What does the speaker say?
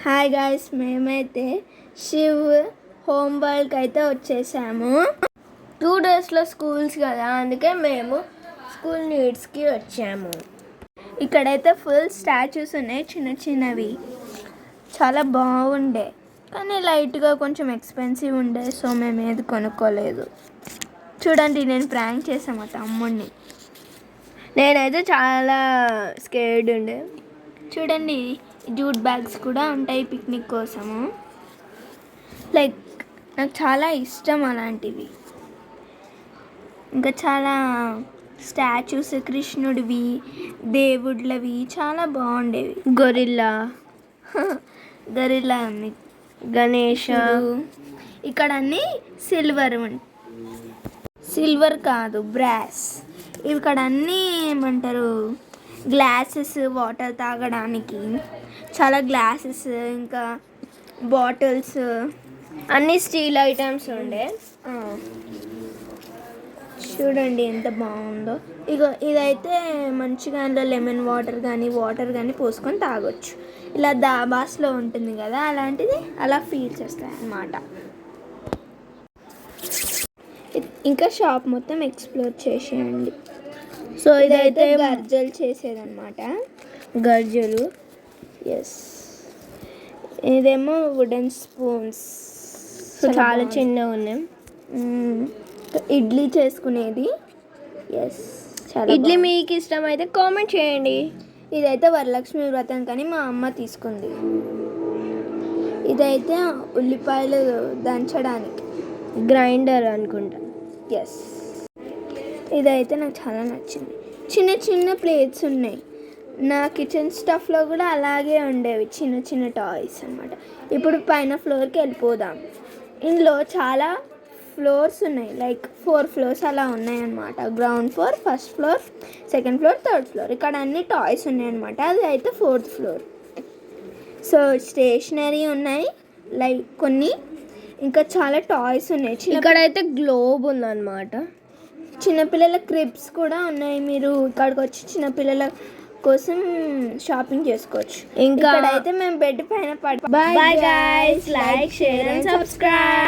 Hi guys, మేమైతే Shiv home work అయితే వచ్చేసాము. 2 డేస్లో స్కూల్స్ కదా, అందుకే మేము స్కూల్ నీడ్స్కి వచ్చాము. ఇక్కడైతే ఫుల్ స్టాచ్యూస్ ఉన్నాయి, చిన్న చిన్నవి. చాలా బాగుండే, కానీ లైట్గా కొంచెం ఎక్స్పెన్సివ్ ఉండే, సో మేము ఏది కొనుక్కోలేదు. చూడండి, నేను ప్రాంక్ చేసాను మా తమ్ముడిని. నేనైతే చాలా స్కేర్డ్ ఉండే. చూడండి, జూట్ బ్యాగ్స్ కూడా ఉంటాయి పిక్నిక్ కోసము. లైక్ నాకు చాలా ఇష్టం అలాంటివి. ఇంకా చాలా స్టాచ్యూస్, కృష్ణుడివి, దేవుళ్ళవి చాలా బాగుండేవి. గొరిల్లా ఉంది, గణేష్. ఇక్కడ అన్నీ సిల్వర్ కాదు, బ్రాస్. ఇక్కడ అన్నీ ఏమంటారు, గ్లాసెస్, వాటర్ తాగడానికి చాలా గ్లాసెస్, ఇంకా బాటిల్స్, అన్నీ స్టీల్ ఐటమ్స్ ఉండే. చూడండి ఎంత బాగుందో. ఇదైతే మంచిగా అందులో లెమన్ వాటర్ కానీ పోసుకొని తాగొచ్చు. ఇలా దాబాస్లో ఉంటుంది కదా, అలాంటిది అలా ఫీల్ చేస్తాయి అన్నమాట. ఇంకా షాప్ మొత్తం ఎక్స్ప్లోర్ చేసేయండి. సో ఇదైతే గర్జలు చేసేదన్నమాట, గర్జలు. ఎస్, ఇదేమో వుడెన్ స్పూన్స్, చాలా చిన్నగా ఉన్నాయి. ఇడ్లీ చేసుకునేది. ఎస్, చాలా ఇడ్లీ మీకు ఇష్టమైతే కామెంట్ చేయండి. ఇదైతే వరలక్ష్మి వ్రతం కానీ మా అమ్మ తీసుకుంది. ఇదైతే ఉల్లిపాయలు దంచడానికి గ్రైండర్ అనుకుంటా. ఎస్, ఇదైతే నాకు చాలా నచ్చింది. చిన్న చిన్న ప్లేట్స్ ఉన్నాయి. నా కిచెన్ స్టఫ్లో కూడా అలాగే ఉండేవి, చిన్న చిన్న టాయ్స్ అన్నమాట. ఇప్పుడు పైన ఫ్లోర్కి వెళ్ళిపోదాం. ఇందులో చాలా ఫ్లోర్స్ ఉన్నాయి, లైక్ 4 ఫ్లోర్స్ అలా ఉన్నాయన్నమాట. Ground floor, first floor, second floor, third floor. ఇక్కడ అన్ని టాయ్స్ ఉన్నాయన్నమాట. అది అయితే 4th ఫ్లోర్. సో స్టేషనరీ ఉన్నాయి, లైక్ కొన్ని. ఇంకా చాలా టాయ్స్ ఉన్నాయి. ఇక్కడైతే గ్లోబ్ ఉందన్నమాట. చిన్నపిల్లల క్రిప్స్ కూడా ఉన్నాయి. మీరు ఇక్కడికి వచ్చి చిన్నపిల్లల కోసం షాపింగ్ చేసుకోవచ్చు. ఇంకా అయితే మేము బెడ్ పైన bye guys, like, share and subscribe.